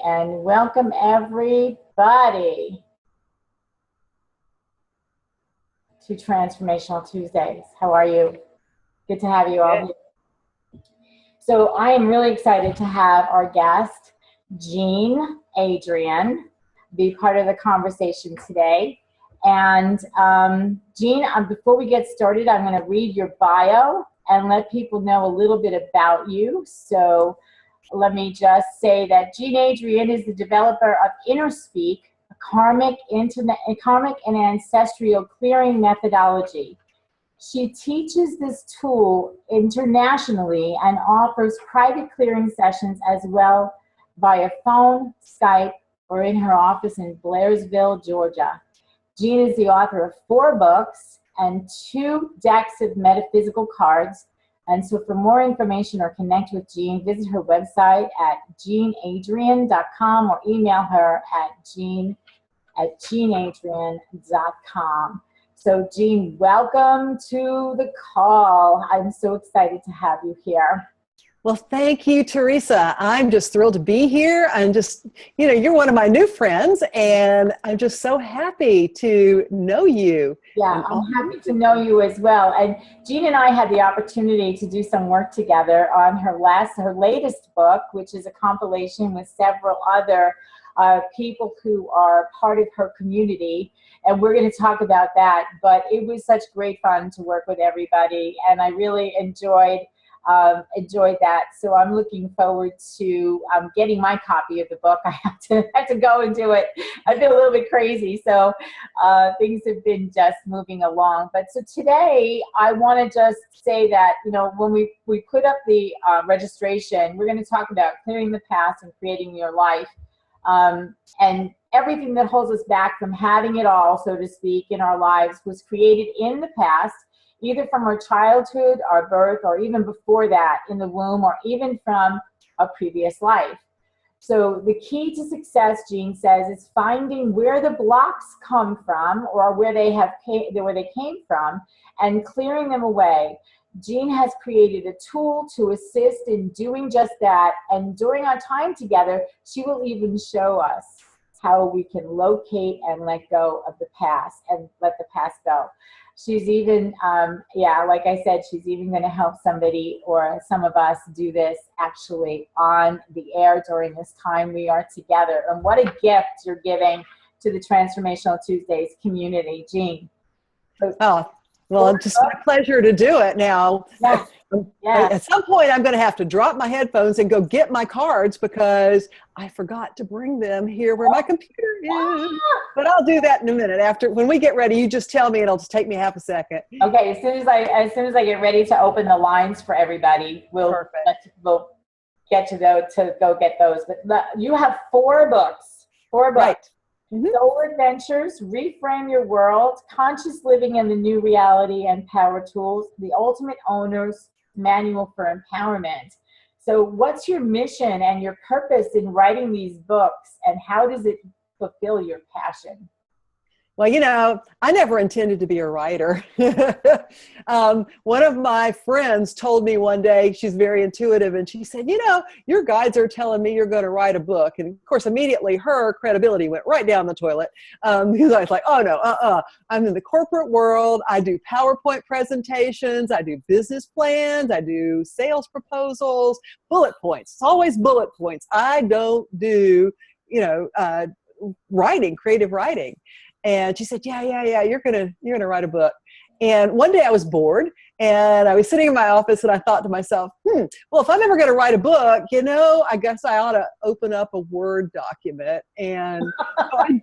and welcome everybody to Transformational Tuesdays. How are you? Good to have you all here. So I am really excited to have our guest, Adrienne, be part of the conversation today. And Jean, before we get started, I'm going to read your bio and let people know a little bit about you. So let me just say that Adrienne is the developer of InnerSpeak, a karmic and ancestral clearing methodology. She teaches this tool internationally and offers private clearing sessions as well via phone, Skype, or in her office in Blairsville, Georgia. Jean is the author of 4 books and 2 decks of metaphysical cards. And so for more information or connect with Jean, visit her website at jeanadrienne.com or email her at jean@jeanadrienne.com. So Jean, welcome to the call. I'm so excited to have you here. Well, thank you, Teresa. I'm just thrilled to be here. I'm just, you're one of my new friends, and I'm just so happy to know you. Yeah, I'm happy to know you as well. And Jean and I had the opportunity to do some work together on her latest book, which is a compilation with several other people who are part of her community. And we're going to talk about that. But it was such great fun to work with everybody, and I really enjoyed that. So I'm looking forward to getting my copy of the book. I have to go and do it. I've been a little bit crazy, so things have been just moving along. But so today I want to just say that, when we put up the registration, we're going to talk about clearing the past and creating your life, and everything that holds us back from having it all, so to speak, in our lives was created in the past, either from our childhood, our birth, or even before that in the womb, or even from a previous life. So the key to success, Jean says, is finding where the blocks come from, or where they came from, and clearing them away. Jean has created a tool to assist in doing just that, and during our time together, she will even show us how we can locate and let go of the past and let the past go. She's even, like I said, she's even going to help somebody or some of us do this actually on the air during this time we are together. And what a gift you're giving to the Transformational Tuesdays community, Jean. Oh, well, it's just my pleasure to do it now. Yeah. Yeah. At some point, I'm going to have to drop my headphones and go get my cards because I forgot to bring them here where my computer is. But I'll do that in a minute. When we get ready, you just tell me, and it'll just take me half a second. Okay. As soon as I get ready to open the lines for everybody, we'll get to go get those. But you have 4 books. 4 books. Right. Mm-hmm. Soul Adventures, Reframe Your World, Conscious Living in the New Reality, and Power Tools, The Ultimate Owner's Manual for Empowerment. So what's your mission and your purpose in writing these books, and how does it fulfill your passion? Well, I never intended to be a writer. One of my friends told me one day, she's very intuitive, and she said, your guides are telling me you're going to write a book. And of course, immediately her credibility went right down the toilet, because I was like, oh no, I'm in the corporate world. I do PowerPoint presentations. I do business plans. I do sales proposals, bullet points. It's always bullet points. I don't do, writing, creative writing. And she said, yeah, you're gonna write a book. And one day I was bored, and I was sitting in my office, and I thought to myself, well, if I'm ever gonna write a book, I guess I ought to open up a Word document. And so I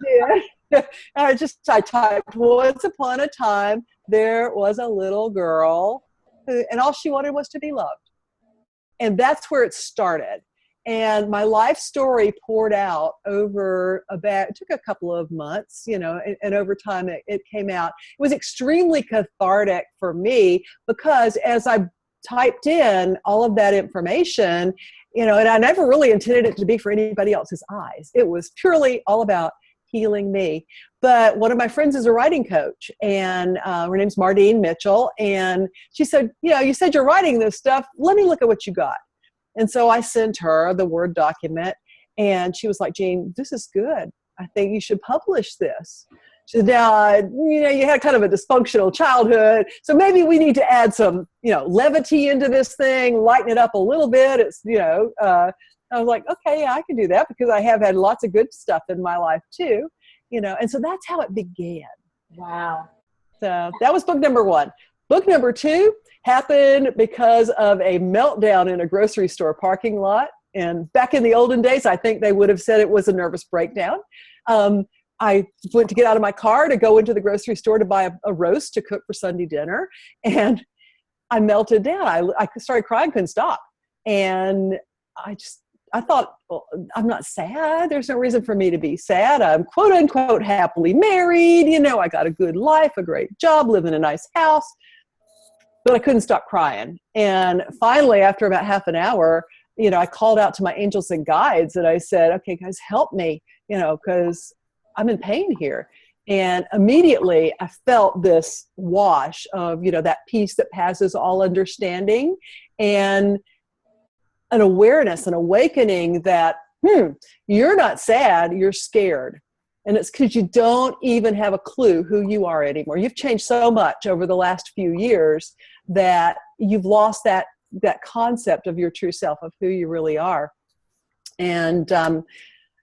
did. I typed, once upon a time, there was a little girl and all she wanted was to be loved. And that's where it started. And my life story poured out it took a couple of months, and over time it came out. It was extremely cathartic for me because as I typed in all of that information, and I never really intended it to be for anybody else's eyes. It was purely all about healing me. But one of my friends is a writing coach, and her name's Mardine Mitchell. And she said, you said you're writing this stuff. Let me look at what you got. And so I sent her the Word document, And she was like, Jean, this is good. I think you should publish this. She said, now, you had kind of a dysfunctional childhood, so maybe we need to add some, levity into this thing, lighten it up a little bit. It's, I was like, okay, yeah, I can do that because I have had lots of good stuff in my life too, and so that's how it began. Wow. So that was book number 1. Book number 2 happened because of a meltdown in a grocery store parking lot. And back in the olden days, I think they would have said it was a nervous breakdown. I went to get out of my car to go into the grocery store to buy a roast to cook for Sunday dinner. And I melted down. I started crying, couldn't stop. And I thought, well, I'm not sad. There's no reason for me to be sad. I'm quote unquote happily married. I got a good life, a great job, live in a nice house. But I couldn't stop crying. And finally, after about half an hour, I called out to my angels and guides and I said, okay, guys, help me, because I'm in pain here. And immediately I felt this wash of, that peace that passes all understanding, and an awareness, an awakening that, you're not sad, you're scared. And it's because you don't even have a clue who you are anymore. You've changed so much over the last few years that you've lost that concept of your true self, of who you really are. And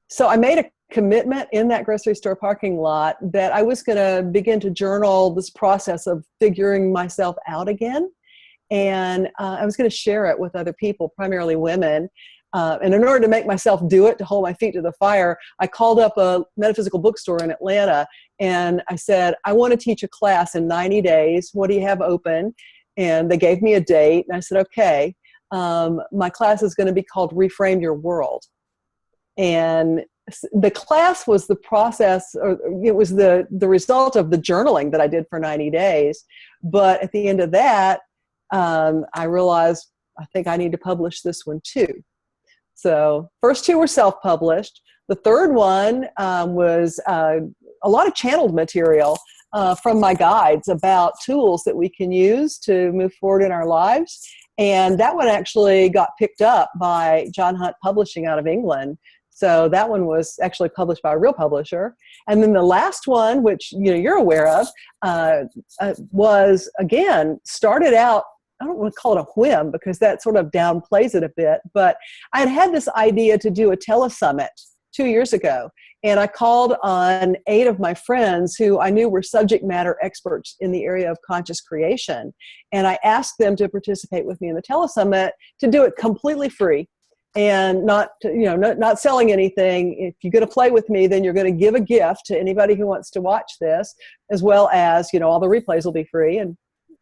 so I made a commitment in that grocery store parking lot that I was going to begin to journal this process of figuring myself out again. And I was going to share it with other people, primarily women. And in order to make myself do it, to hold my feet to the fire, I called up a metaphysical bookstore in Atlanta and I said, I want to teach a class in 90 days. What do you have open? And they gave me a date and I said, okay, my class is going to be called Reframe Your World. And the class was the process, or it was the result of the journaling that I did for 90 days. But at the end of that, I realized I think I need to publish this one too. So first 2 were self-published. The third one was a lot of channeled material from my guides about tools that we can use to move forward in our lives. And that one actually got picked up by John Hunt Publishing out of England. So that one was actually published by a real publisher. And then the last one, which you're aware of, was, again, started out, I don't want to call it a whim because that sort of downplays it a bit, but I had this idea to do a telesummit 2 years ago. And I called on 8 of my friends who I knew were subject matter experts in the area of conscious creation. And I asked them to participate with me in the telesummit, to do it completely free and not selling anything. If you're going to play with me, then you're going to give a gift to anybody who wants to watch this, as well as, all the replays will be free, and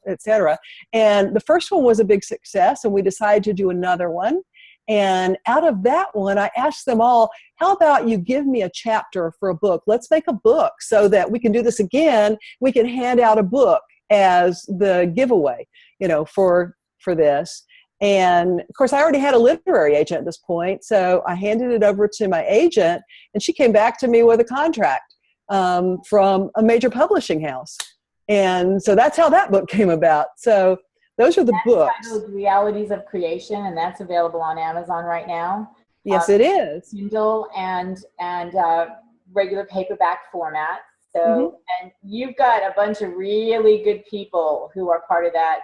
etc. And the first one was a big success, and we decided to do another one. And out of that one, I asked them all, how about you give me a chapter for a book? Let's make a book so that we can do this again. We can hand out a book as the giveaway, for this. And of course, I already had a literary agent at this point. So I handed it over to my agent, and she came back to me with a contract from a major publishing house. And so that's how that book came about. So those are the books. Titled Realities of Creation, and that's available on Amazon right now. Yes, it is. Kindle and regular paperback format. So, and you've got a bunch of really good people who are part of that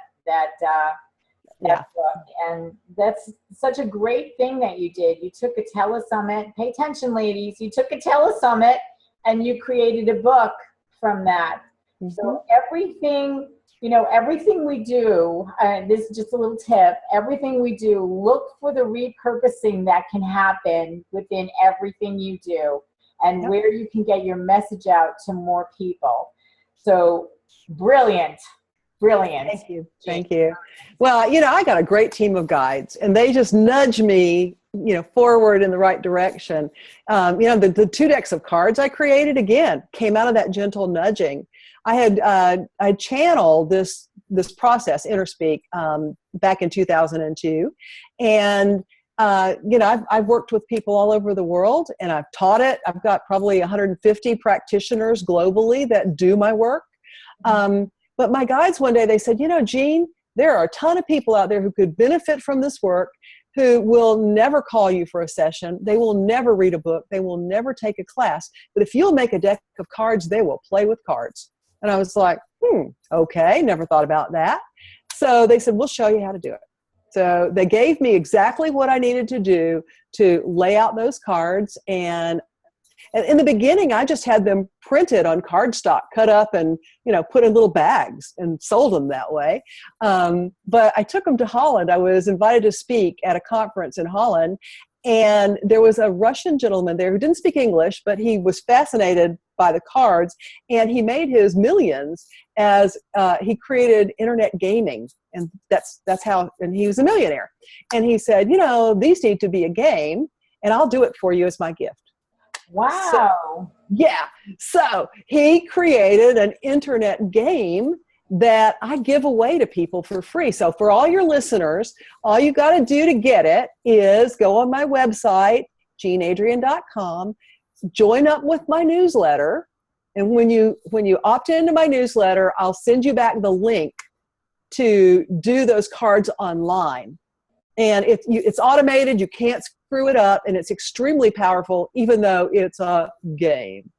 book, and that's such a great thing that you did. You took a telesummit. Pay attention, ladies. You took a telesummit, and you created a book from that. So everything we do, this is just a little tip, everything we do, look for the repurposing that can happen within everything you do, and where you can get your message out to more people. So brilliant. Thank you. Well, I got a great team of guides, and they just nudge me, forward in the right direction. The 2 decks of cards I created, again, came out of that gentle nudging. I channeled this process, InnerSpeak, back in 2002. And, I've worked with people all over the world, and I've taught it. I've got probably 150 practitioners globally that do my work. But my guides one day, they said, Jean, there are a ton of people out there who could benefit from this work. who will never call you for a session. They will never read a book. They will never take a class. But if you'll make a deck of cards, they will play with cards. And I was like, okay, never thought about that. So they said, we'll show you how to do it. So they gave me exactly what I needed to do to lay out those cards. And in the beginning, I just had them printed on cardstock, cut up and, put in little bags and sold them that way. But I took them to Holland. I was invited to speak at a conference in Holland. And there was a Russian gentleman there who didn't speak English, but he was fascinated by the cards. And he made his millions as he created internet gaming. And that's how, and he was a millionaire. And he said, these need to be a game, and I'll do it for you as my gift. Wow. So he created an internet game that I give away to people for free. So for all your listeners, all you got to do to get it is go on my website, jeanneadrienne.com, join up with my newsletter. And when you opt into my newsletter, I'll send you back the link to do those cards online. And it's automated, you can't screw it up, and it's extremely powerful, even though it's a game.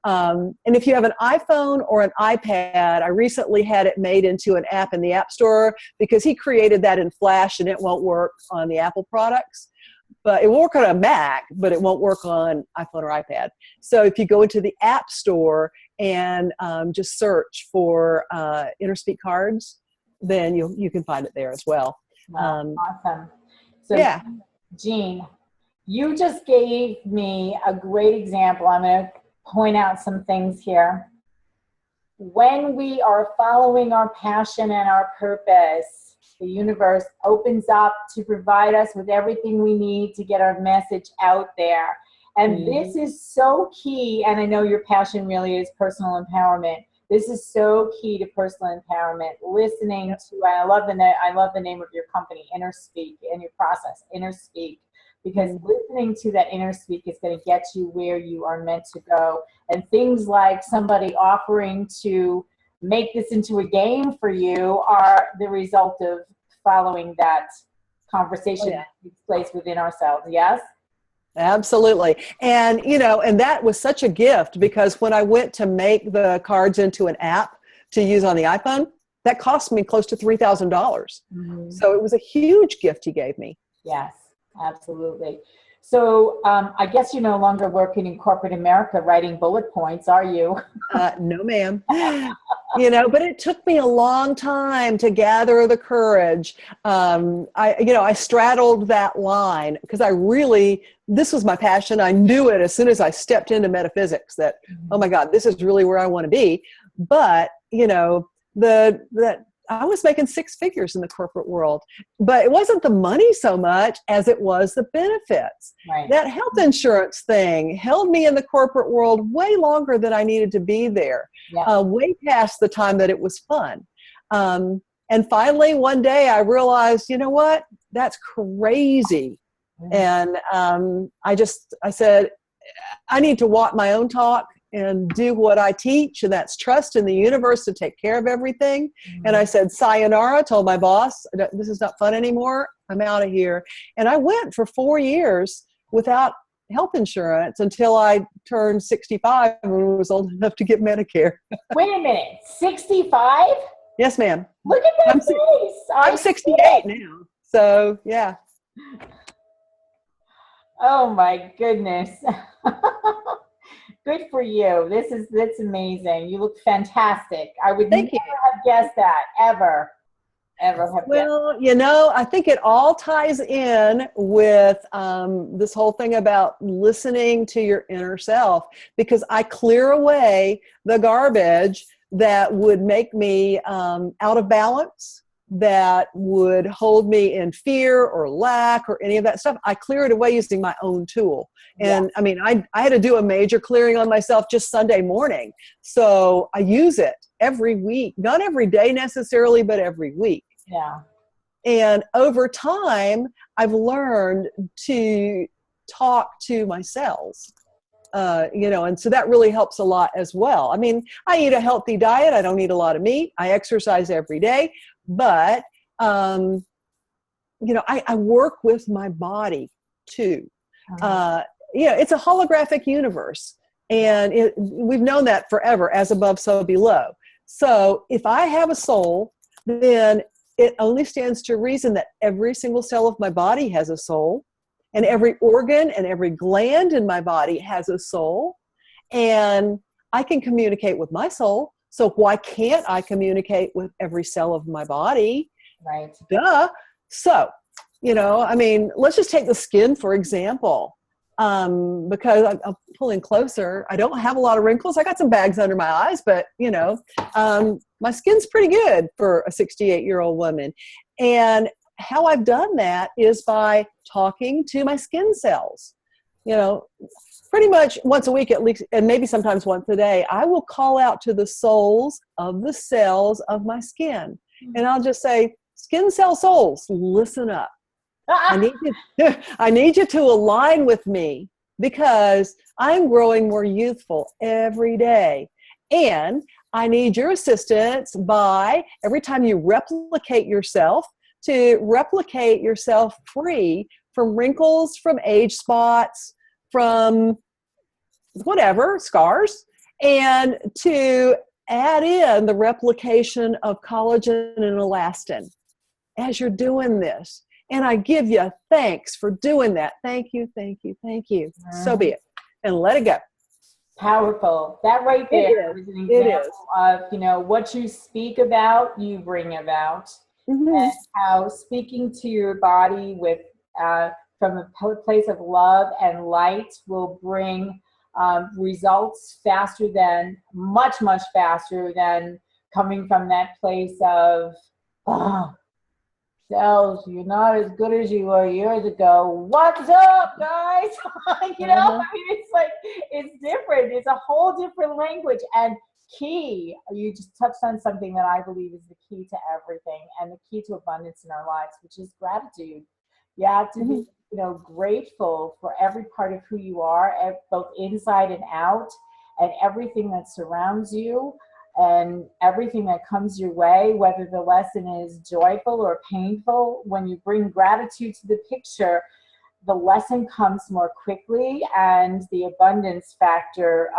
And if you have an iPhone or an iPad, I recently had it made into an app in the App Store because he created that in Flash and it won't work on the Apple products. But it will work on a Mac, but it won't work on iPhone or iPad. So if you go into the App Store and just search for InnerSpeak cards, then you can find it there as well. Wow, awesome. So, Jean, you just gave me a great example. I'm going to point out some things here. When we are following our passion and our purpose, the universe opens up to provide us with everything we need to get our message out there. And this is so key. And I know your passion really is personal empowerment. This is so key to personal empowerment. Listening to, I love the name of your company, InnerSpeak, and your process, InnerSpeak, because listening to that InnerSpeak is going to get you where you are meant to go. And things like somebody offering to make this into a game for you are the result of following that conversation that takes place within ourselves. Yes? Absolutely. And, and that was such a gift because when I went to make the cards into an app to use on the iPhone, that cost me close to $3,000. Mm-hmm. So it was a huge gift he gave me. Yes, absolutely. So I guess you're no longer working in corporate America writing bullet points, are you? No, ma'am. But it took me a long time to gather the courage. I straddled that line because this was my passion. I knew it as soon as I stepped into metaphysics that, oh my God, this is really where I want to be. But, I was making six figures in the corporate world, but it wasn't the money so much as it was the benefits. Right. That health insurance thing held me in the corporate world way longer than I needed to be there, way past the time that it was fun. And finally, one day I realized, you know what, that's crazy. And I said, I need to walk my own talk and do what I teach, and that's trust in the universe to take care of everything. And I said, sayonara, told my boss, this is not fun anymore. I'm out of here. And I went for 4 years without health insurance until I turned 65 and was old enough to get Medicare. Wait a minute, 65? Yes, ma'am. Look at that face. I'm 68 now. So, yeah. Oh my goodness. Good for you. That's amazing. You look fantastic. I would never have guessed that, ever have guessed. Well, I think it all ties in with this whole thing about listening to your inner self, because I clear away the garbage that would make me out of balance, that would hold me in fear or lack or any of that stuff. I clear it away using my own tool. And I mean, I had to do a major clearing on myself just Sunday morning. So I use it every week, not every day necessarily, but every week. Yeah. And over time, I've learned to talk to my cells. And so that really helps a lot as well. I mean, I eat a healthy diet. I don't eat a lot of meat. I exercise every day, but I work with my body too. It's a holographic universe, and we've known that forever, as above, so below. So if I have a soul, then it only stands to reason that every single cell of my body has a soul, and every organ and every gland in my body has a soul, and I can communicate with my soul. So why can't I communicate with every cell of my body? Right. Duh. So, let's just take the skin, for example. Because I'm pulling closer. I don't have a lot of wrinkles. I got some bags under my eyes, but my skin's pretty good for a 68-year-old woman. And how I've done that is by talking to my skin cells. Pretty much once a week at least, and maybe sometimes once a day, I will call out to the souls of the cells of my skin. And I'll just say, skin cell souls, listen up. I need you to align with me, because I'm growing more youthful every day. And I need your assistance by, every time you replicate yourself, to replicate yourself free from wrinkles, from age spots, from whatever, scars, and to add in the replication of collagen and elastin as you're doing this. And I give you thanks for doing that. Thank you, thank you, thank you. So be it. And let it go. Powerful. That right there is an example of, what you speak about, you bring about. And how speaking to your body with from a place of love and light will bring results much faster than coming from that place of, cells, you're not as good as you were years ago. What's up, guys? It's different. It's a whole different language. And you just touched on something that I believe is the key to everything, and the key to abundance in our lives, which is gratitude. You have to be, grateful for every part of who you are, both inside and out, and everything that surrounds you, and everything that comes your way, whether the lesson is joyful or painful. When you bring gratitude to the picture, the lesson comes more quickly, and the abundance factor,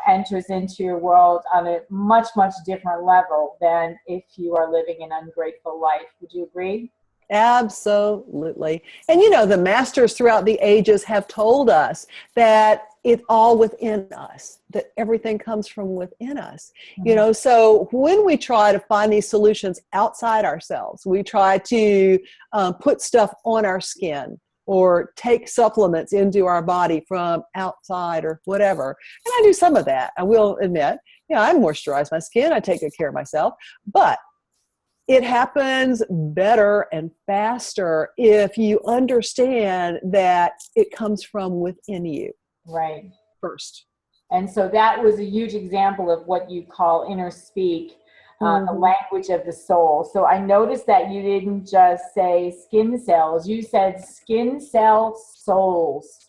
enters into your world on a much different level than if you are living an ungrateful life. Would you agree? Absolutely. And the masters throughout the ages have told us that it's all within us, that everything comes from within us. So when we try to find these solutions outside ourselves, we try to put stuff on our skin or take supplements into our body from outside or whatever. And I do some of that, I will admit. I moisturize my skin, I take good care of myself, but it happens better and faster if you understand that it comes from within you. Right. First. And so that was a huge example of what you call inner speak, the language of the soul. So I noticed that you didn't just say skin cells, you said skin cell souls.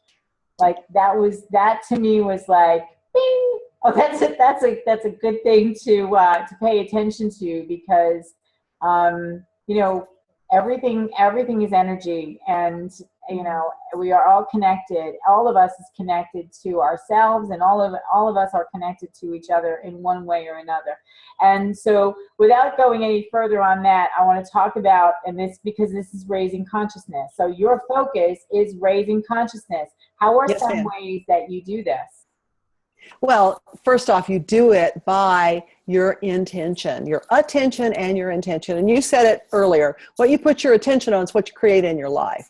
Like that to me was like, bing. Oh, that's a good thing to pay attention to, because everything is energy, and we are all connected. All of us is connected to ourselves, and all of us are connected to each other in one way or another. And so, without going any further on that, I want to talk about, because this is raising consciousness. So your focus is raising consciousness. How are some ways that you do this? Well, first off, you do it by your intention, your attention and your intention. And you said it earlier, what you put your attention on is what you create in your life.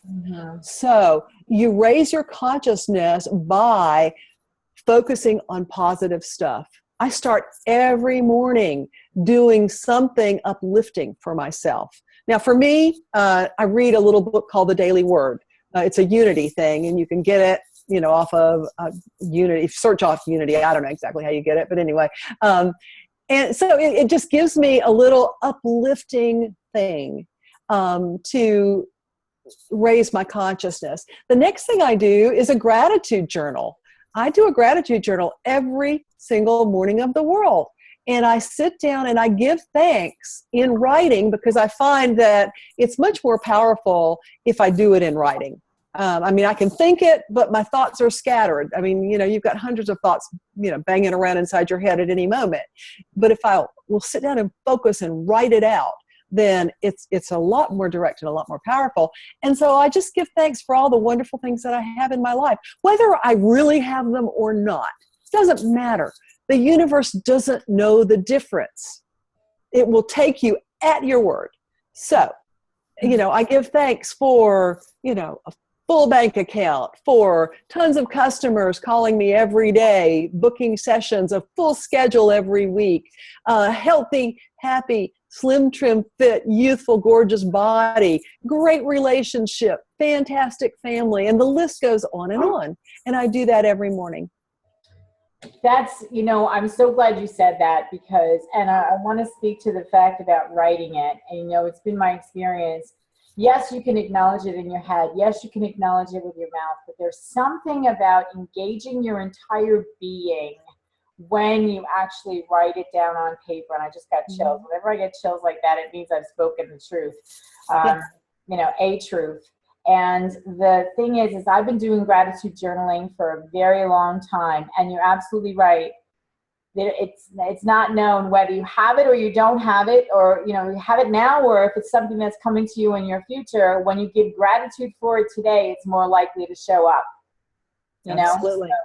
So you raise your consciousness by focusing on positive stuff. I start every morning doing something uplifting for myself. Now, for me, I read a little book called The Daily Word. It's a Unity thing, and you can get it off of Unity, search off Unity. I don't know exactly how you get it, but anyway. And so it just gives me a little uplifting thing to raise my consciousness. The next thing I do is a gratitude journal. I do a gratitude journal every single morning of the world. and I sit down and I give thanks in writing, because I find that it's much more powerful if I do it in writing. I mean, I can think it, but my thoughts are scattered. I mean, you've got hundreds of thoughts, banging around inside your head at any moment. But if I will sit down and focus and write it out, then it's a lot more direct and a lot more powerful. And so I just give thanks for all the wonderful things that I have in my life. Whether I really have them or not, doesn't matter. The universe doesn't know the difference. It will take you at your word. So, I give thanks for, a full bank account, for tons of customers calling me every day, booking sessions, a full schedule every week, healthy, happy, slim, trim, fit, youthful, gorgeous body, great relationship, fantastic family, and the list goes on and on. And I do that every morning. That's, I'm so glad you said that, because, and I want to speak to the fact about writing it. And, it's been my experience. Yes, you can acknowledge it in your head. Yes, you can acknowledge it with your mouth, but there's something about engaging your entire being when you actually write it down on paper. And I just got chills. Whenever I get chills like that, it means I've spoken the truth, a truth. And the thing is I've been doing gratitude journaling for a very long time. And you're absolutely right. It's not known whether you have it or you don't have it, or, you have it now, or if it's something that's coming to you in your future. When you give gratitude for it today, it's more likely to show up, Absolutely. So,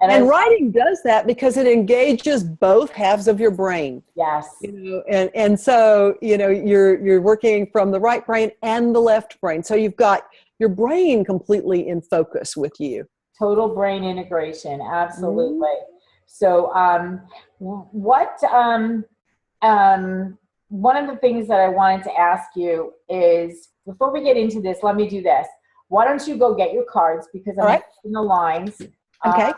and writing does that because it engages both halves of your brain. Yes. And so, you're working from the right brain and the left brain. So you've got your brain completely in focus with you. Total brain integration. Absolutely. So, one of the things that I wanted to ask you is, before we get into this, let me do this. Why don't you go get your cards, because I'm in the lines. Okay.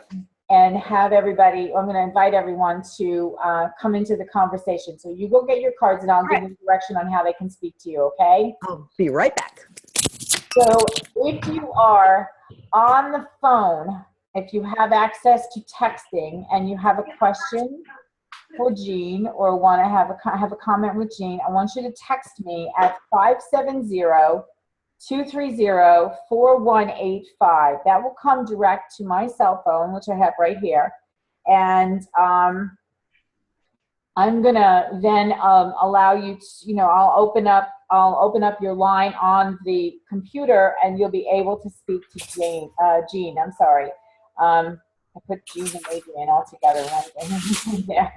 And have everybody, I'm going to invite everyone to come into the conversation. So you go get your cards, and I'll give you direction on how they can speak to you, okay? I'll be right back. So if you are on the phone, if you have access to texting and you have a question for Jean, or want to have a comment with Jean, I want you to text me at 570-230-4185. That will come direct to my cell phone, which I have right here. And I'm gonna then allow you to, I'll open up your line on the computer, and you'll be able to speak to Jean. I'm sorry. I put Jean and Adrienne all together there.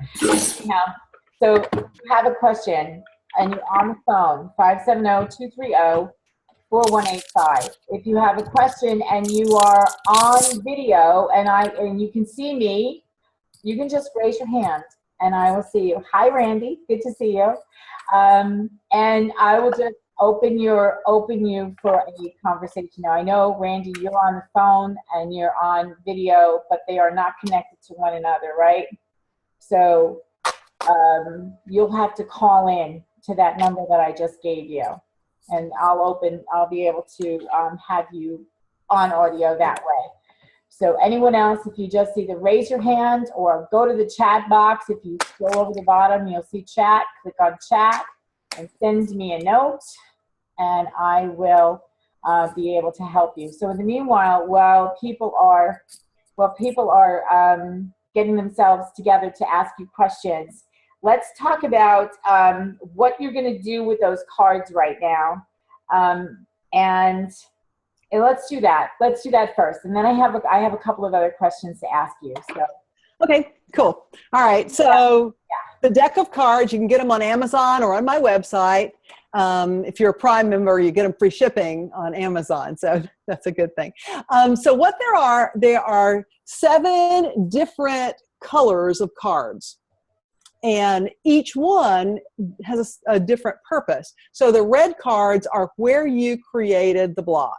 So if you have a question and you're on the phone, 570-230-4185. If you have a question and you are on video and you can see me, you can just raise your hand and I will see you. Hi, Randy. Good to see you. And I will just open you for a conversation. Now, I know, Randy, you're on the phone and you're on video, but they are not connected to one another, right? So you'll have to call in to that number that I just gave you, and I'll be able to have you on audio that way. So anyone else, if you just either raise your hand or go to the chat box. If you scroll over the bottom, you'll see chat. Click on chat and send me a note, and I will be able to help you. So in the meanwhile, while people are getting themselves together to ask you questions, let's talk about what you're going to do with those cards right now. And let's do that. Let's do that first, and then I have a couple of other questions to ask you. So. Okay, cool. All right. So the deck of cards, you can get them on Amazon or on my website. If you're a Prime member, you get them free shipping on Amazon. So that's a good thing. So what there are 7 different colors of cards. And each one has a different purpose. So the red cards are where you created the block.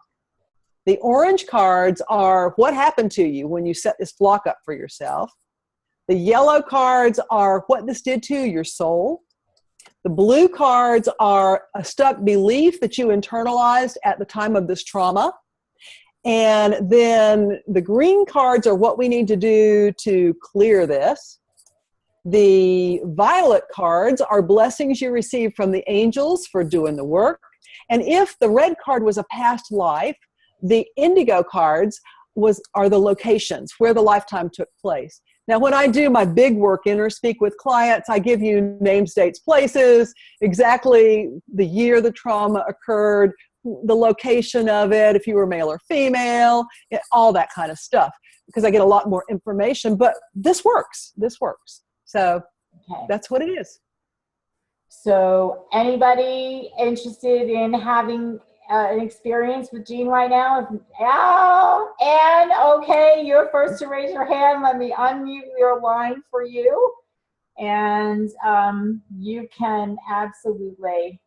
The orange cards are what happened to you when you set this block up for yourself. The yellow cards are what this did to your soul. The blue cards are a stuck belief that you internalized at the time of this trauma. And then the green cards are what we need to do to clear this. The violet cards are blessings you receive from the angels for doing the work. And if the red card was a past life, the indigo cards are the locations where the lifetime took place. Now, when I do my big work, Inner Speak with clients, I give you names, dates, places, exactly the year the trauma occurred, the location of it, if you were male or female, all that kind of stuff, because I get a lot more information. But this works. This works. So that's what it is. So anybody interested in having an experience with Jean right now? And okay, you're first to raise your hand. Let me unmute your line for you. And you can absolutely.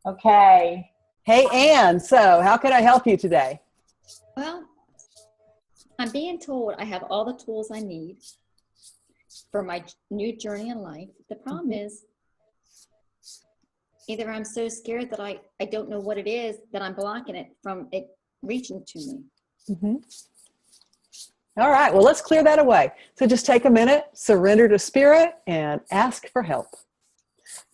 Okay. Hey, Anne, so how can I help you today? Well, I'm being told I have all the tools I need for my new journey in life. The problem is, either I'm so scared that I don't know what it is, that I'm blocking it from it reaching to me. Mm-hmm. All right, well, let's clear that away. So just take a minute, surrender to spirit, and ask for help.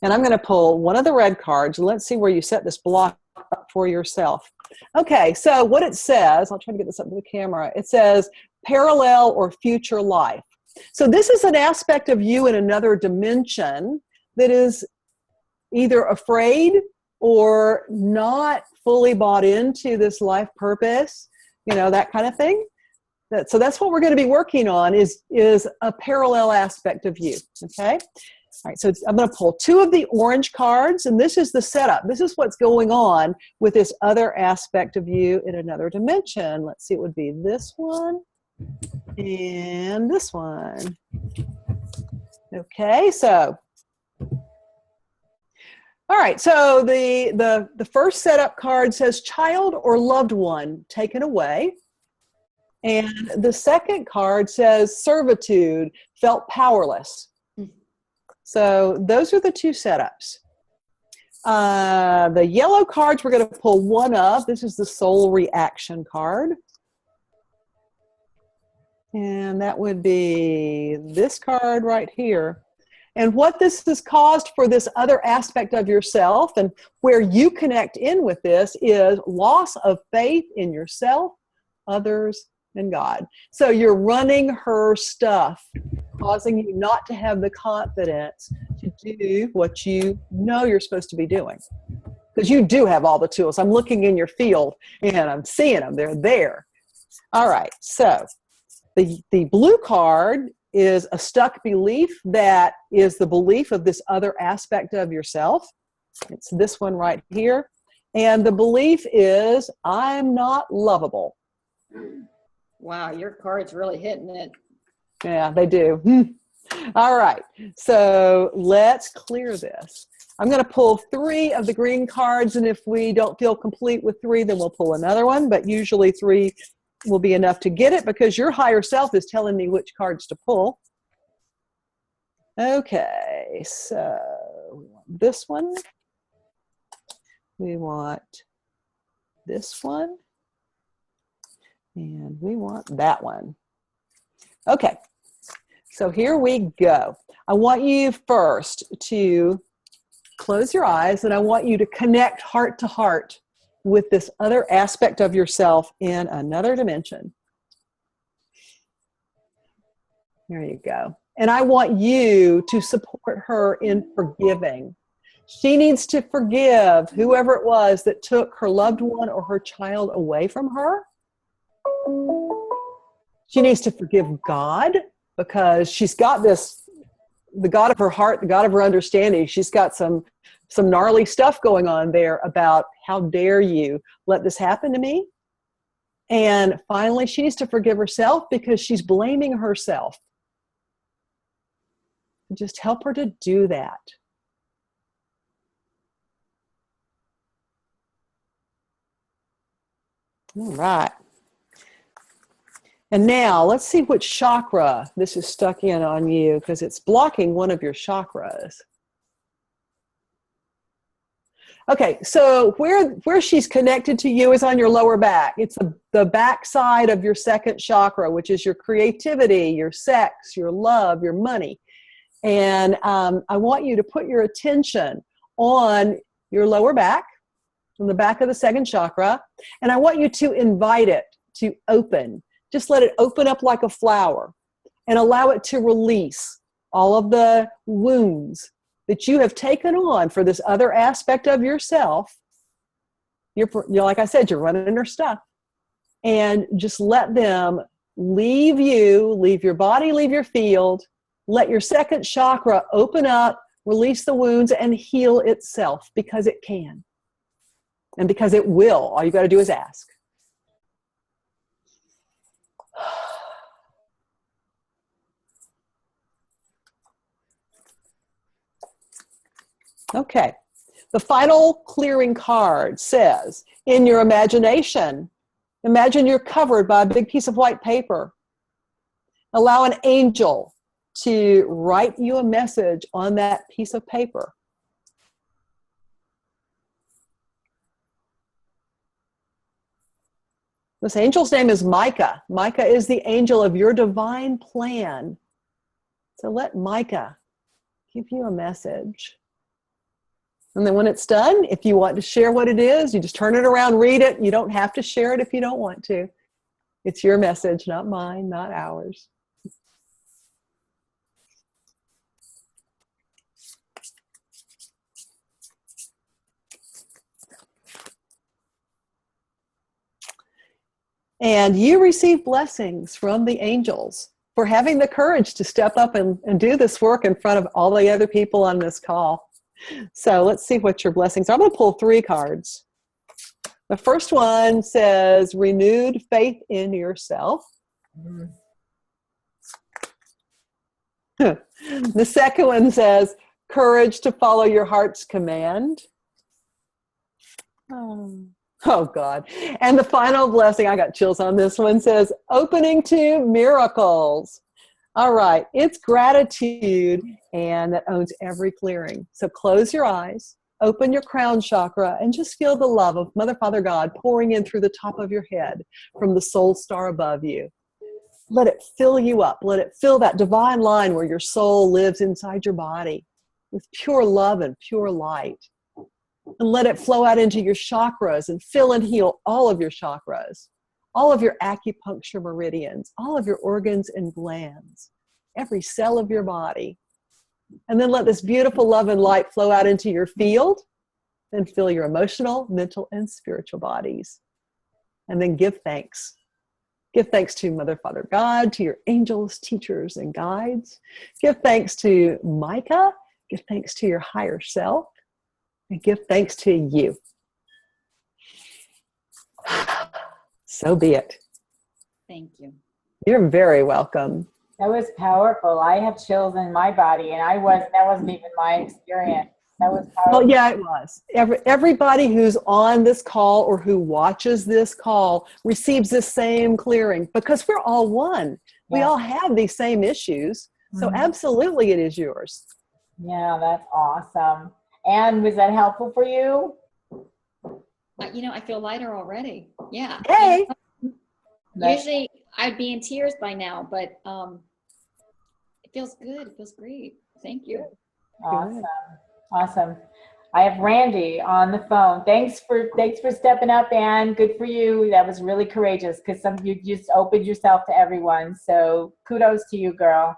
And I'm going to pull one of the red cards, and let's see where you set this block up for yourself. Okay, so what it says, I'll try to get this up to the camera. It says parallel or future life. So this is an aspect of you in another dimension that is either afraid or not fully bought into this life purpose, that kind of thing. So that's what we're going to be working on is a parallel aspect of you, okay? All right, so I'm going to pull two of the orange cards, and this is the setup. This is what's going on with this other aspect of you in another dimension. Let's see, it would be this one and this one. Okay, so all right, so the first setup card says child or loved one taken away. And the second card says servitude, felt powerless. So those are the two setups. The yellow cards, we're going to pull one of. This is the soul reaction card. And that would be this card right here. And what this has caused for this other aspect of yourself and where you connect in with this is loss of faith in yourself, others, and God. So you're running her stuff, causing you not to have the confidence to do what you know you're supposed to be doing. Because you do have all the tools. I'm looking in your field and I'm seeing them. They're there. All right. So the blue card is a stuck belief that is the belief of this other aspect of yourself. It's this one right here. And the belief is, I'm not lovable. Wow, your card's really hitting it. Yeah, they do. All right, so let's clear this. I'm going to pull three of the green cards, and if we don't feel complete with three, then we'll pull another one, but usually three will be enough to get it because your higher self is telling me which cards to pull. Okay, so we want this one. We want this one. And we want that one. Okay, so here we go. I want you first to close your eyes, and I want you to connect heart to heart with this other aspect of yourself in another dimension. There you go. And I want you to support her in forgiving. She needs to forgive whoever it was that took her loved one or her child away from her. She needs to forgive God because she's got this, the God of her heart, the God of her understanding. She's got some gnarly stuff going on there about how dare you let this happen to me. And finally, she needs to forgive herself because she's blaming herself. Just help her to do that. All right. And now let's see which chakra this is stuck in on you because it's blocking one of your chakras. Okay, so where she's connected to you is on your lower back. It's the back side of your second chakra, which is your creativity, your sex, your love, your money. And I want you to put your attention on your lower back, on the back of the second chakra. And I want you to invite it to open. Just let it open up like a flower and allow it to release all of the wounds that you have taken on for this other aspect of yourself. You're like I said, you're running her stuff. And just let them leave you, leave your body, leave your field. Let your second chakra open up, release the wounds, and heal itself, because it can. And because it will. All you got to do is ask. Okay. The final clearing card says, in your imagination, imagine you're covered by a big piece of white paper. Allow an angel to write you a message on that piece of paper. This angel's name is Micah. Micah is the angel of your divine plan. So let Micah give you a message. And then when it's done, if you want to share what it is, you just turn it around, read it. You don't have to share it if you don't want to. It's your message, not mine, not ours. And you receive blessings from the angels for having the courage to step up and do this work in front of all the other people on this call. So let's see what your blessings are. I'm going to pull 3 cards. The first one says, renewed faith in yourself. The second one says, courage to follow your heart's command. Oh, God. And the final blessing, I got chills on this one, says, opening to miracles. All right. It's gratitude, and that owns every clearing. So close your eyes, open your crown chakra, and just feel the love of Mother, Father, God pouring in through the top of your head from the soul star above you. Let it fill you up. Let it fill that divine line where your soul lives inside your body with pure love and pure light. And let it flow out into your chakras and fill and heal all of your chakras, all of your acupuncture meridians, all of your organs and glands, every cell of your body. And then let this beautiful love and light flow out into your field and fill your emotional, mental, and spiritual bodies. And then give thanks. Give thanks to Mother, Father, God, to your angels, teachers, and guides. Give thanks to Micah. Give thanks to your higher self. And give thanks to you. So be it. Thank you. You're very welcome. That was powerful. I have chills in my body, and that wasn't even my experience. That was powerful. Well, yeah, it was. Everybody who's on this call or who watches this call receives this same clearing, because we're all one. Yeah. We all have these same issues. So absolutely it is yours. Yeah, that's awesome. And was that helpful for you? I feel lighter already. Yeah. Hey. Usually I'd be in tears by now, but it feels good. It feels great. Thank you. Awesome. I have Randy on the phone. Thanks for stepping up, Anne. Good for you. That was really courageous, because you just opened yourself to everyone. So kudos to you, girl.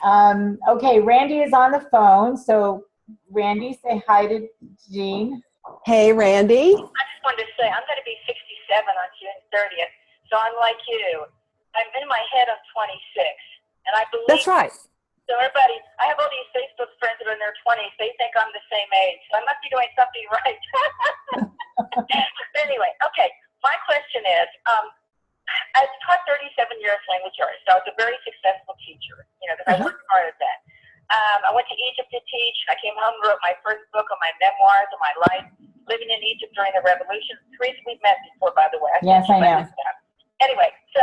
Okay, Randy is on the phone. So Randy, say hi to Jean. Hey, Randy. I just wanted to say I'm going to be 67 on June 30th. So I'm like you. I'm in my head, I'm 26. And I believe. That's right. So everybody, I have all these Facebook friends that are in their 20s. They think I'm the same age. So I must be doing something right. Anyway, okay. My question is, I've taught 37 years language arts. So I was a very successful teacher, because I worked hard at that. I went to Egypt to teach. I came home and wrote my first book on my memoirs of my life, living in Egypt during the revolution. Teresa, we've met before, by the way. Yes, I know. Anyway, so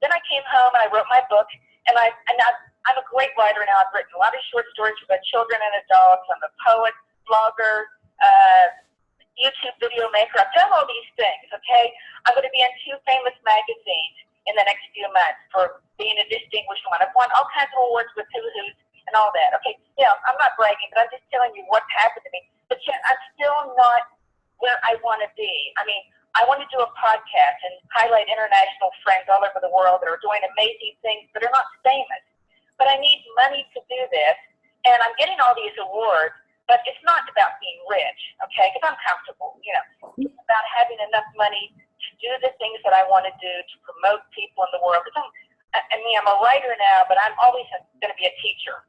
then I came home and I wrote my book, and I'm a great writer now. I've written a lot of short stories for children and adults. I'm a poet, blogger, YouTube video maker. I've done all these things, okay? I'm going to be in 2 famous magazines in the next few months for being a distinguished one. I've won all kinds of awards with Who's, and and all that. Okay, I'm not bragging, but I'm just telling you what's happened to me. But yet I'm still not where I want to be. I mean, I want to do a podcast and highlight international friends all over the world that are doing amazing things that are not famous. But I need money to do this, and I'm getting all these awards, but it's not about being rich, okay, because I'm comfortable, It's about having enough money to do the things that I want to do to promote people in the world. Because I'm a writer now, but I'm always going to be a teacher,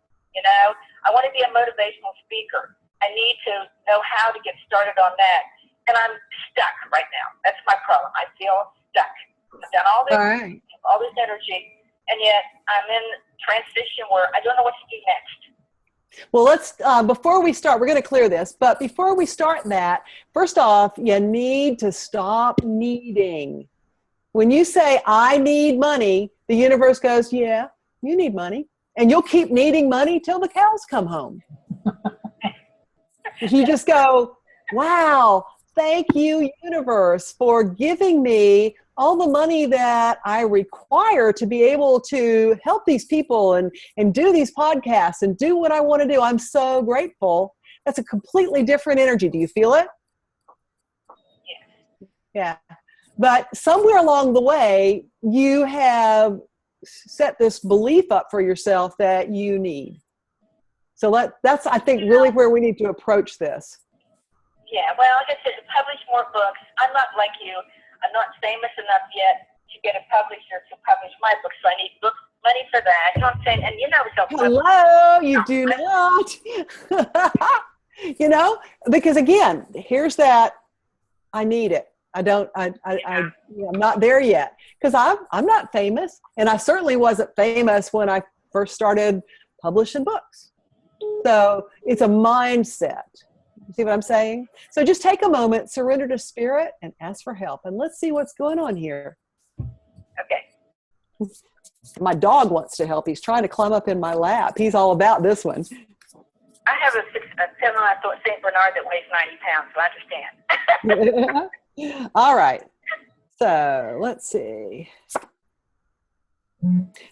I want to be a motivational speaker. I need to know how to get started on that. And I'm stuck right now. That's my problem. I feel stuck. I've done all this energy, and yet I'm in transition where I don't know what to do next. Well, let's, before we start, we're going to clear this, but before we start that, first off, you need to stop needing. When you say, I need money, the universe goes, yeah, you need money. And you'll keep needing money till the cows come home. You just go, wow, thank you, universe, for giving me all the money that I require to be able to help these people and do these podcasts and do what I want to do. I'm so grateful. That's a completely different energy. Do you feel it? Yeah. But somewhere along the way, you have set this belief up for yourself that you need. So that's, I think, really where we need to approach this. Yeah, well, like I said, to publish more books. I'm not like you. I'm not famous enough yet to get a publisher to publish my books, so I need money for that. You know what I'm saying? And hello, you do not. Because again, here's that. I need it. I'm not there yet because I'm not famous, and I certainly wasn't famous when I first started publishing books. So it's a mindset. You see what I'm saying? So just take a moment, surrender to spirit, and ask for help. And let's see what's going on here. Okay. My dog wants to help. He's trying to climb up in my lap. He's all about this one. I have a semi-thought St. Bernard that weighs 90 pounds, so I understand. All right. So let's see.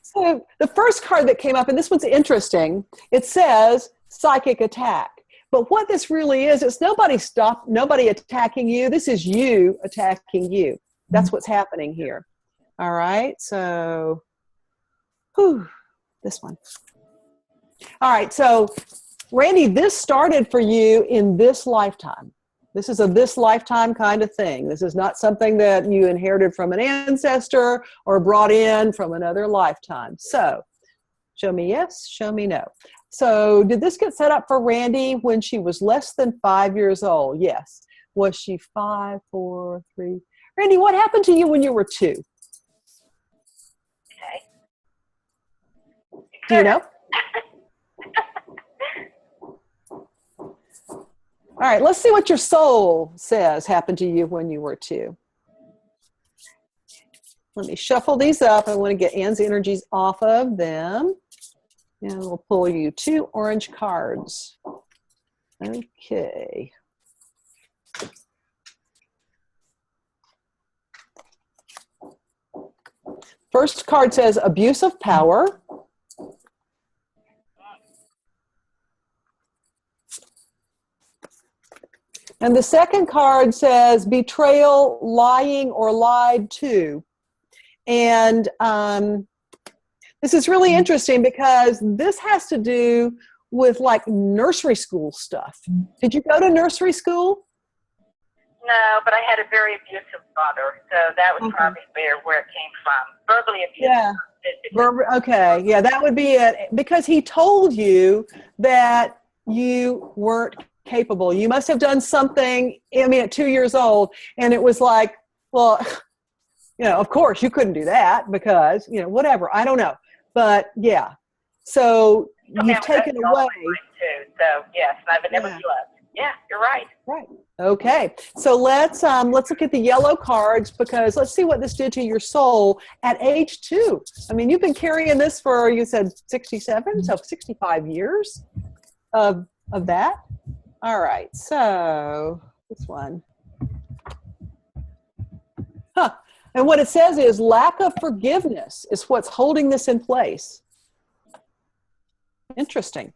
So the first card that came up, and this one's interesting, it says psychic attack. But what this really is, it's nobody attacking you. This is you attacking you. That's what's happening here. All right. So, this one. All right. So, Randy, this started for you in this lifetime. This is this lifetime kind of thing. This is not something that you inherited from an ancestor or brought in from another lifetime. So, show me yes, show me no. So did this get set up for Randy when she was less than 5 years old? Yes. Was she 5, 4, 3? Randy, what happened to you when you were 2? Okay. Do you know? All right, let's see what your soul says happened to you when you were 2. Let me shuffle these up. I want to get Anne's energies off of them. And we'll pull you 2 orange cards. Okay. First card says abuse of power. And the second card says betrayal, lying, or lied to. And this is really interesting because this has to do with like nursery school stuff. Did you go to nursery school? No, but I had a very abusive father, so that was probably where it came from. Verbally abusive. Yeah. Okay. Yeah, that would be it. Because he told you that you weren't capable. You must have done something, at 2 years old, and it was like, well, of course you couldn't do that because, whatever. I don't know. But yeah. So you've taken away. Too, so yes, I've never loved. Yeah, you're right. Right. Okay. So let's look at the yellow cards because let's see what this did to your soul at age 2. You've been carrying this for, you said 67, so 65 years of that. All right. So this one. And what it says is lack of forgiveness is what's holding this in place. Interesting.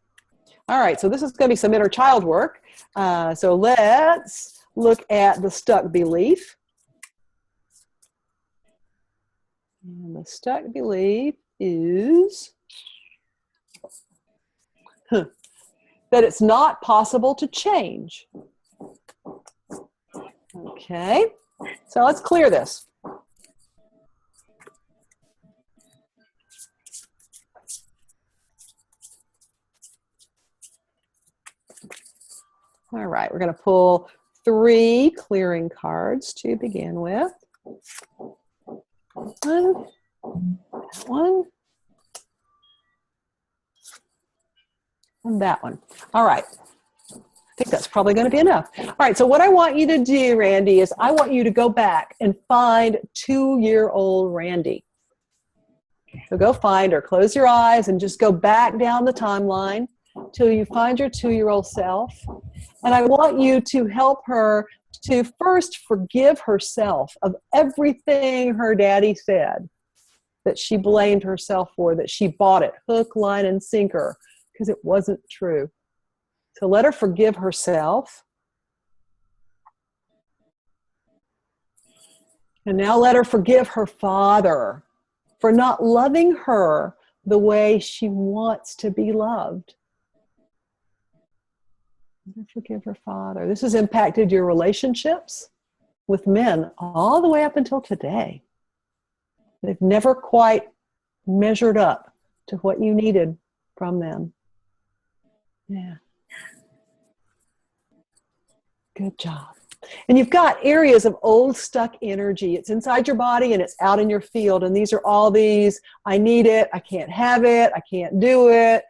All right, so this is going to be some inner child work. So let's look at the stuck belief. And the stuck belief is that it's not possible to change. Okay, so let's clear this. All right, we're going to pull 3 clearing cards to begin with. One, that one, and that one. All right. I think that's probably going to be enough. All right, so what I want you to do, Randy, is I want you to go back and find 2-year-old Randy. So go find her. Close your eyes and just go back down the timeline till you find your 2-year-old self. And I want you to help her to first forgive herself of everything her daddy said that she blamed herself for, that she bought it hook, line, and sinker because it wasn't true. So let her forgive herself. And now let her forgive her father for not loving her the way she wants to be loved. Let her forgive her father. This has impacted your relationships with men all the way up until today. They've never quite measured up to what you needed from them. Yeah. Good job. And you've got areas of old stuck energy. It's inside your body and it's out in your field. And these are all these, I need it, I can't have it, I can't do it.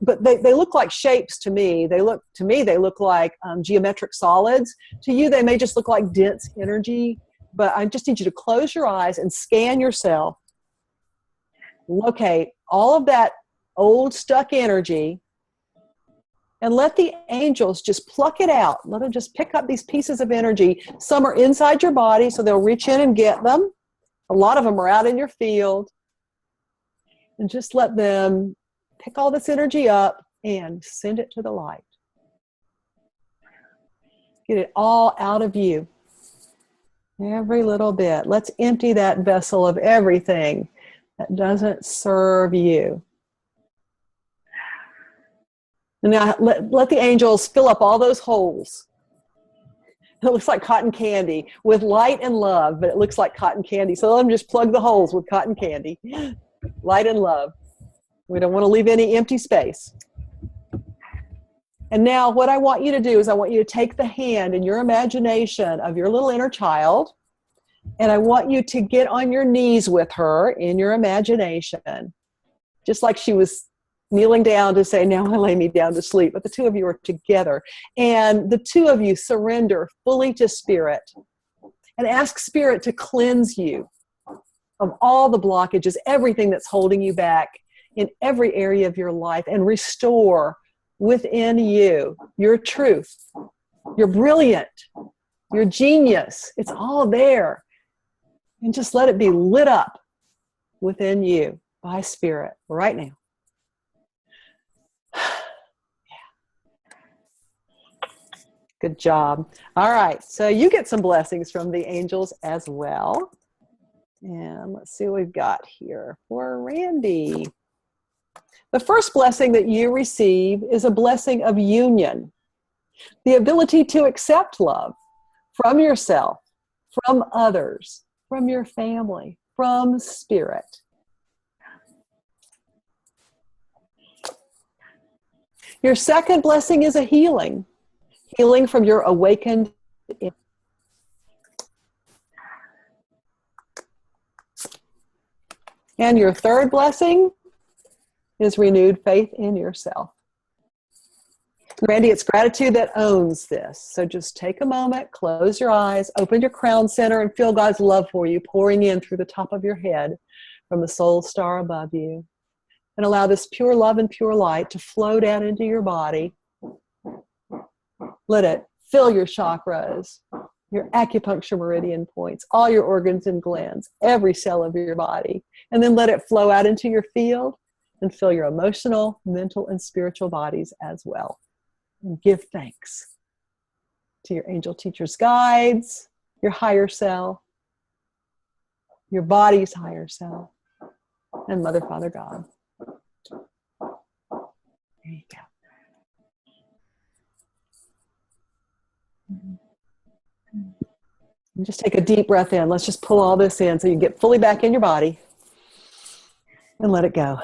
But they look like shapes to me. They look like geometric solids. To you, they may just look like dense energy. But I just need you to close your eyes and scan yourself. Locate all of that old stuck energy and let the angels just pluck it out. Let them just pick up these pieces of energy. Some are inside your body, so they'll reach in and get them. A lot of them are out in your field. And just let them pick all this energy up and send it to the light. Get it all out of you. Every little bit. Let's empty that vessel of everything that doesn't serve you. And now let the angels fill up all those holes. It looks like cotton candy with light and love, but it looks like cotton candy. So let them just plug the holes with cotton candy. Light and love. We don't want to leave any empty space. And now what I want you to do is I want you to take the hand in your imagination of your little inner child, and I want you to get on your knees with her in your imagination, just like she was kneeling down to say, now I lay me down to sleep. But the two of you are together. And the two of you surrender fully to Spirit and ask Spirit to cleanse you of all the blockages, everything that's holding you back in every area of your life, and restore within you your truth. You're brilliant. You're genius. It's all there. And just let it be lit up within you by Spirit right now. Good job. All right, so you get some blessings from the angels as well. And let's see what we've got here for Randy. The first blessing that you receive is a blessing of union. The ability to accept love from yourself, from others, from your family, from Spirit. Your second blessing is a healing. Healing from your awakened. And your third blessing is renewed faith in yourself. Randy, it's gratitude that owns this. So just take a moment, close your eyes, open your crown center, and feel God's love for you pouring in through the top of your head from the soul star above you. And allow this pure love and pure light to flow down into your body. Let it fill your chakras, your acupuncture meridian points, all your organs and glands, every cell of your body. And then let it flow out into your field and feel your emotional, mental, and spiritual bodies as well. And give thanks to your angel teachers, guides, your higher self, your body's higher self, and Mother, Father, God. There you go. And just take a deep breath in. Let's just pull all this in so you get fully back in your body and let it go.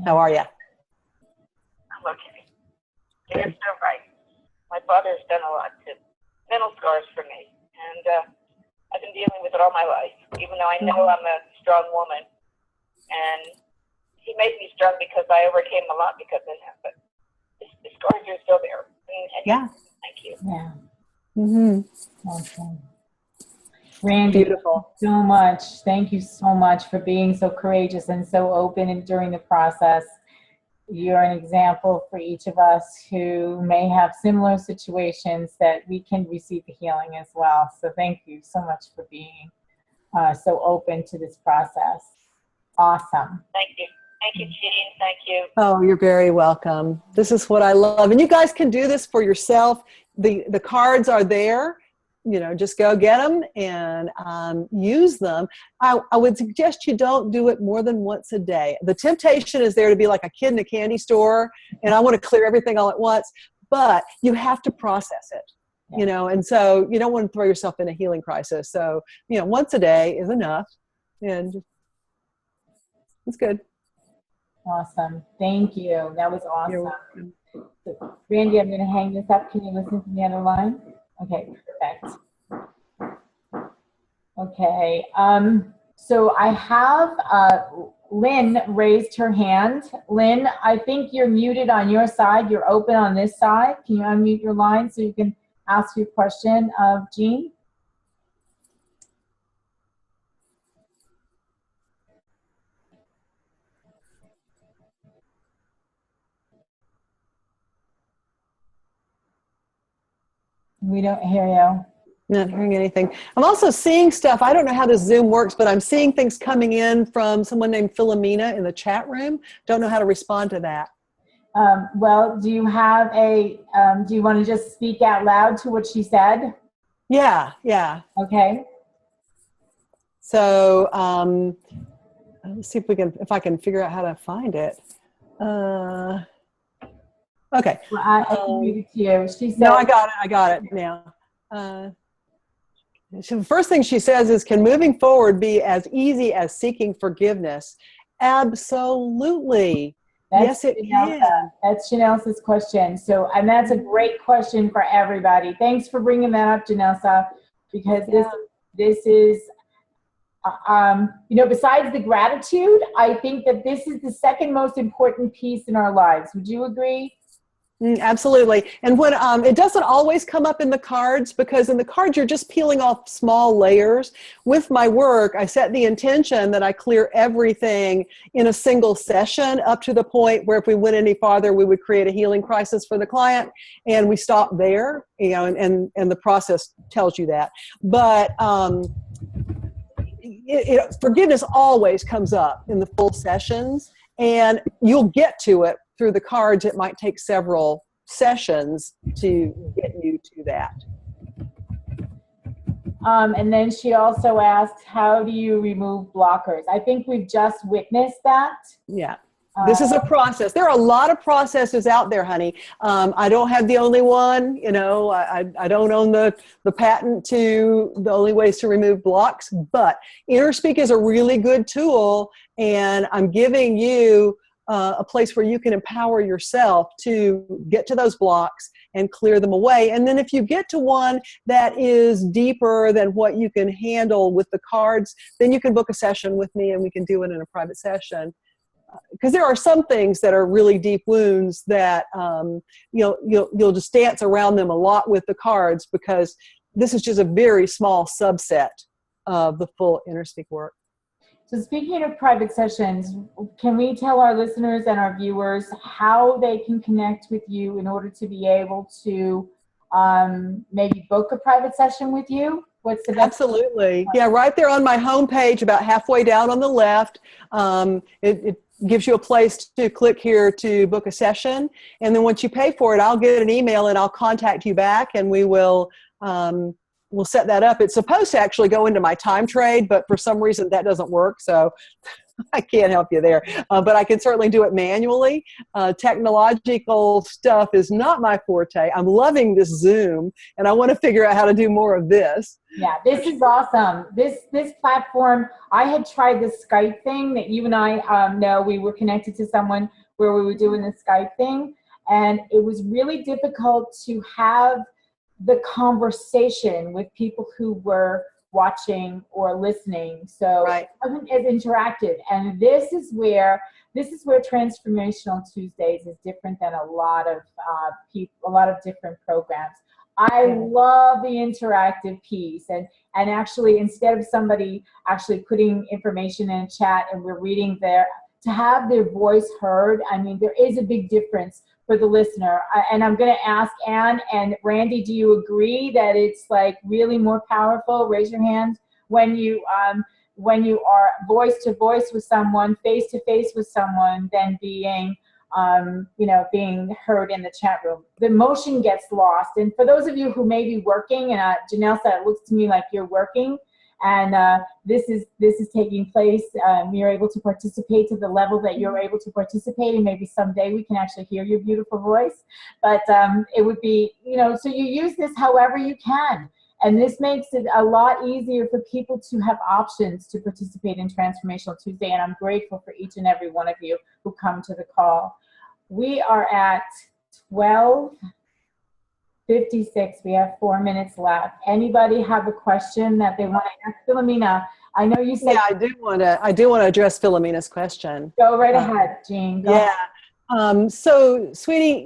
How are you? I'm okay. You're so right. My father's done a lot to mental scars for me. And I've been dealing with it all my life, even though I know I'm a strong woman. And he made me strong because I overcame a lot because of him. But the scars are still there. And Yeah. thank you. Yeah. Mm-hmm. Awesome. Randy, Beautiful. so much. Thank you so much for being so courageous and so open and during the process. You're an example for each of us who may have similar situations that we can receive the healing as well. So thank you so much for being so open to this process. Awesome. Thank you. Thank you, Jean. Thank you. Oh, you're very welcome. This is what I love. And you guys can do this for yourself. The cards are there. You know, just go get them and use them. I would suggest you don't do it more than once a day. The temptation is there to be like a kid in a candy store, and I want to clear everything all at once, but you have to process it, you know, and so you don't want to throw yourself in a healing crisis. So, you know, once a day is enough, and it's good. Awesome. Thank you. That was You're awesome. welcome. Randy, I'm going to hang this up. Can you listen from the other line? Okay, perfect. Okay, so I have Lynn raised her hand. Lynn, I think you're muted on your side. You're open on this side. Can you unmute your line so you can ask your question of Jean? We don't hear you. Not hearing anything. I'm also seeing stuff. I don't know how this Zoom works, but I'm seeing things coming in from someone named Philomena in the chat room. Don't know how to respond to that. Well, do you have do you want to just speak out loud to what she said? Yeah. Okay. So let's see if I can figure out how to find it. Okay. Well, I can read it to you. She said, No, I got it now. So the first thing she says is, can moving forward be as easy as seeking forgiveness? Absolutely. Yes, it can. That's Janelsa's question. So, and that's a great question for everybody. Thanks for bringing that up, Janelsa, because this is, you know, besides the gratitude, I think that this is the second most important piece in our lives. Would you agree? Absolutely. And when it doesn't always come up in the cards, because in the cards you're just peeling off small layers. With my work, I set the intention that I clear everything in a single session, up to the point where if we went any farther, we would create a healing crisis for the client, and we stop there, you know, and the process tells you that. But forgiveness always comes up in the full sessions, and you'll get to it through the cards. It might take several sessions to get you to that. And then she also asked, how do you remove blockers? I think we've just witnessed that. Yeah. This is a process. There are a lot of processes out there, honey. I don't have the only one. You know, I don't own the patent to the only ways to remove blocks, but InnerSpeak is a really good tool, and I'm giving you a place where you can empower yourself to get to those blocks and clear them away. And then if you get to one that is deeper than what you can handle with the cards, then you can book a session with me and we can do it in a private session. Because there are some things that are really deep wounds that you'll just dance around them a lot with the cards, because this is just a very small subset of the full InnerSpeak work. So speaking of private sessions, can we tell our listeners and our viewers how they can connect with you in order to be able to maybe book a private session with you? What's the best? Absolutely. Yeah, right there on my homepage, about halfway down on the left, it gives you a place to click here to book a session. And then once you pay for it, I'll get an email and I'll contact you back, and we'll set that up. It's supposed to actually go into my time trade, but for some reason that doesn't work. So I can't help you there, but I can certainly do it manually. Technological stuff is not my forte. I'm loving this Zoom, and I want to figure out how to do more of this. Yeah, this is awesome. This platform, I had tried the Skype thing that you and I know. We were connected to someone where we were doing the Skype thing, and it was really difficult to have the conversation with people who were watching or listening, so Right. it wasn't as interactive. And this is where Transformational Tuesdays is different than a lot of people, a lot of different programs. I love the interactive piece, and actually, instead of somebody actually putting information in a chat and we're reading there, to have their voice heard, I mean, there is a big difference for the listener. And I'm going to ask Anne and Randy, do you agree that it's like really more powerful? Raise your hand when you are voice to voice with someone, face to face with someone, than being being heard in the chat room. The emotion gets lost. And for those of you who may be working, and Janelle said, it looks to me like you're working, and this is taking place. You're able to participate to the level that you're able to participate, and maybe someday we can actually hear your beautiful voice. But it would be, so you use this however you can. And this makes it a lot easier for people to have options to participate in Transformational Tuesday. And I'm grateful for each and every one of you who come to the call. We are at 12:56. We have 4 minutes left. Anybody have a question that they want to ask Philomena? I know you said. Yeah, I do want to address Philomena's question. Go right ahead, Jean. Go ahead. So, sweetie,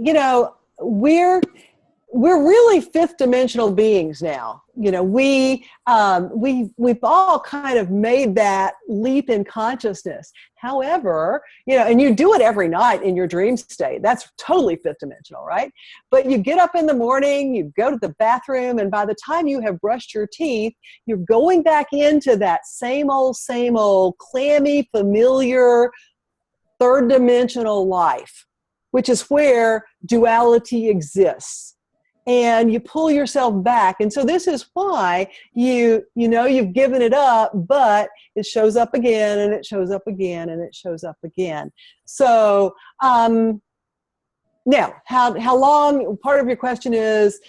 we're really fifth dimensional beings now. We've all kind of made that leap in consciousness. However, and you do it every night in your dream state. That's totally fifth dimensional, right? But you get up in the morning, you go to the bathroom, and by the time you have brushed your teeth, you're going back into that same old clammy, familiar third dimensional life, which is where duality exists. And you pull yourself back. And so this is why you've given it up, but it shows up again, and it shows up again, and it shows up again. So now, how long, part of your question is,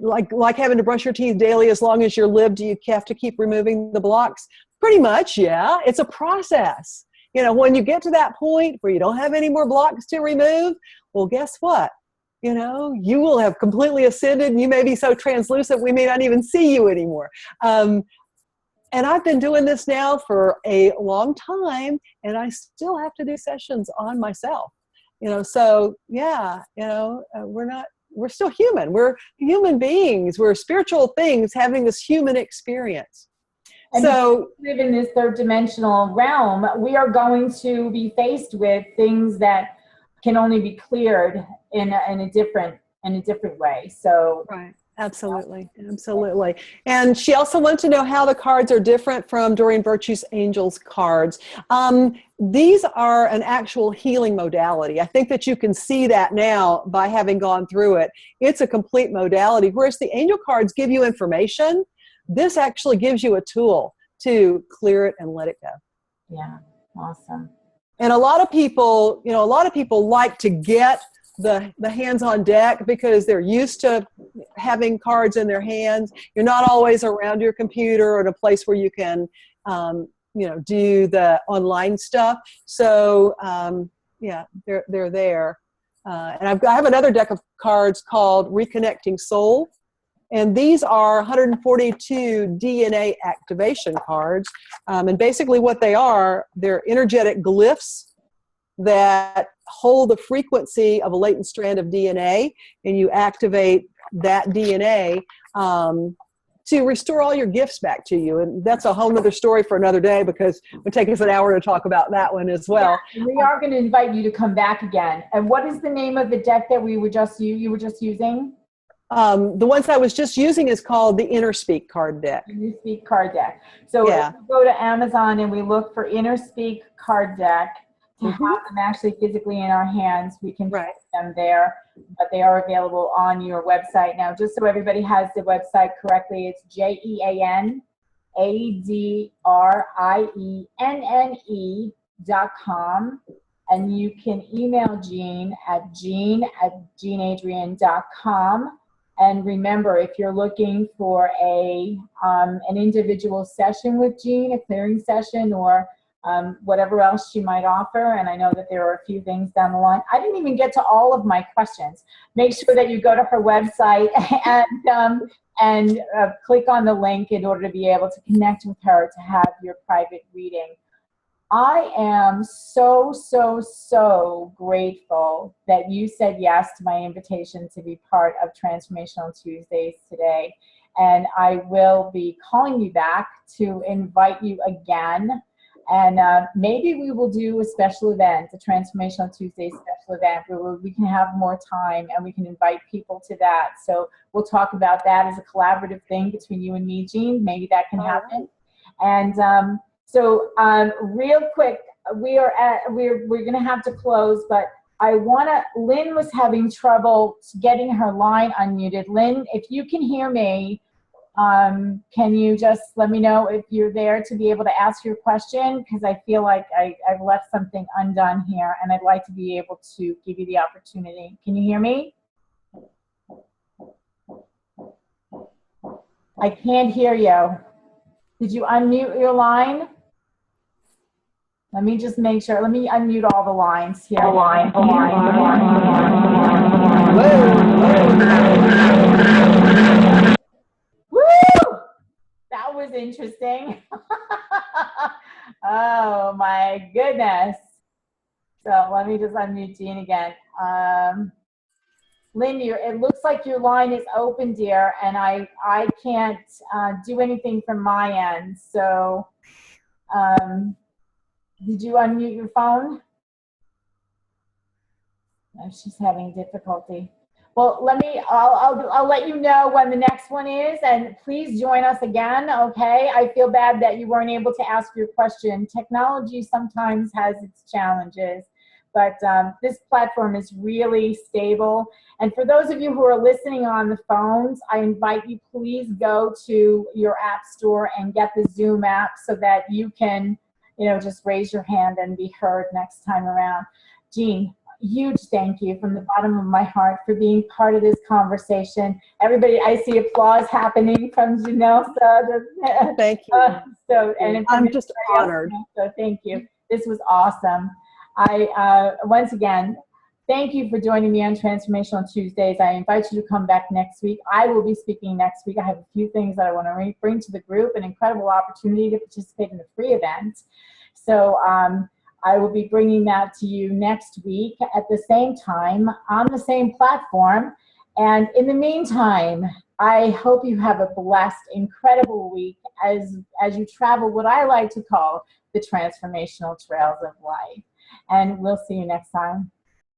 like having to brush your teeth daily as long as you're lived, do you have to keep removing the blocks? Pretty much, yeah. It's a process. When you get to that point where you don't have any more blocks to remove, well, guess what? You will have completely ascended, and you may be so translucent we may not even see you anymore. And I've been doing this now for a long time, and I still have to do sessions on myself. So yeah, we're still human. We're human beings. We're spiritual things having this human experience. And so we live in this third dimensional realm. We are going to be faced with things that can only be cleared in a different way. So right, absolutely. And she also wanted to know how the cards are different from Doreen Virtue's Angels cards. These are an actual healing modality. I think that you can see that now by having gone through it. It's a complete modality, whereas the angel cards give you information. This actually gives you a tool to clear it and let it go. Yeah, awesome. And a lot of people like to get the hands on deck because they're used to having cards in their hands. You're not always around your computer or in a place where you can, do the online stuff. So, they're there. And I have another deck of cards called Reconnecting Soul. And these are 142 DNA activation cards. And basically what they are, they're energetic glyphs that hold the frequency of a latent strand of DNA, and you activate that DNA to restore all your gifts back to you. And that's a whole nother story for another day, because it would take us an hour to talk about that one as well. Yeah, we are going to invite you to come back again. And what is the name of the deck that you were just using? The ones I was just using is called the Inner Speak card deck. Inner Speak card deck. So Yeah. if we go to Amazon and we look for Inner Speak card deck, to have them actually physically in our hands, we can Right. find them there, but they are available on your website. Now, just so everybody has the website correctly, it's JeanAdrienne.com. And you can email Jean at jean@jeanadrienne.com. And remember, if you're looking for an individual session with Jean, a clearing session, or whatever else she might offer, and I know that there are a few things down the line. I didn't even get to all of my questions. Make sure that you go to her website and click on the link in order to be able to connect with her to have your private reading. I am so, so, so grateful that you said yes to my invitation to be part of Transformational Tuesdays today. And I will be calling you back to invite you again. And maybe we will do a special event, a Transformational Tuesday special event, where we can have more time and we can invite people to that. So we'll talk about that as a collaborative thing between you and me, Jean. Maybe that can happen. And so real quick, we're going to have to close, but Lynn was having trouble getting her line unmuted. Lynn, if you can hear me, can you just let me know if you're there to be able to ask your question? Because I feel like I've left something undone here, and I'd like to be able to give you the opportunity. Can you hear me? I can't hear you. Did you unmute your line? Let me just make sure. Let me unmute all the lines here. That was interesting. Oh my goodness. So let me just unmute Jean again. Lynn, it looks like your line is open, dear, and I can't do anything from my end. So did you unmute your phone? No, she's having difficulty. Well, I'll let you know when the next one is, and please join us again, okay? I feel bad that you weren't able to ask your question. Technology sometimes has its challenges, but this platform is really stable. And for those of you who are listening on the phones, I invite you, please go to your app store and get the Zoom app so that you can, just raise your hand and be heard next time around. Jean, huge thank you from the bottom of my heart for being part of this conversation. Everybody, I see applause happening from Janelle. Thank you. I'm just honored. So thank you. This was awesome. Once again, thank you for joining me on Transformational Tuesdays. I invite you to come back next week. I will be speaking next week. I have a few things that I want to bring to the group, an incredible opportunity to participate in a free event. So I will be bringing that to you next week at the same time on the same platform. And in the meantime, I hope you have a blessed, incredible week as you travel what I like to call the transformational trails of life. And we'll see you next time.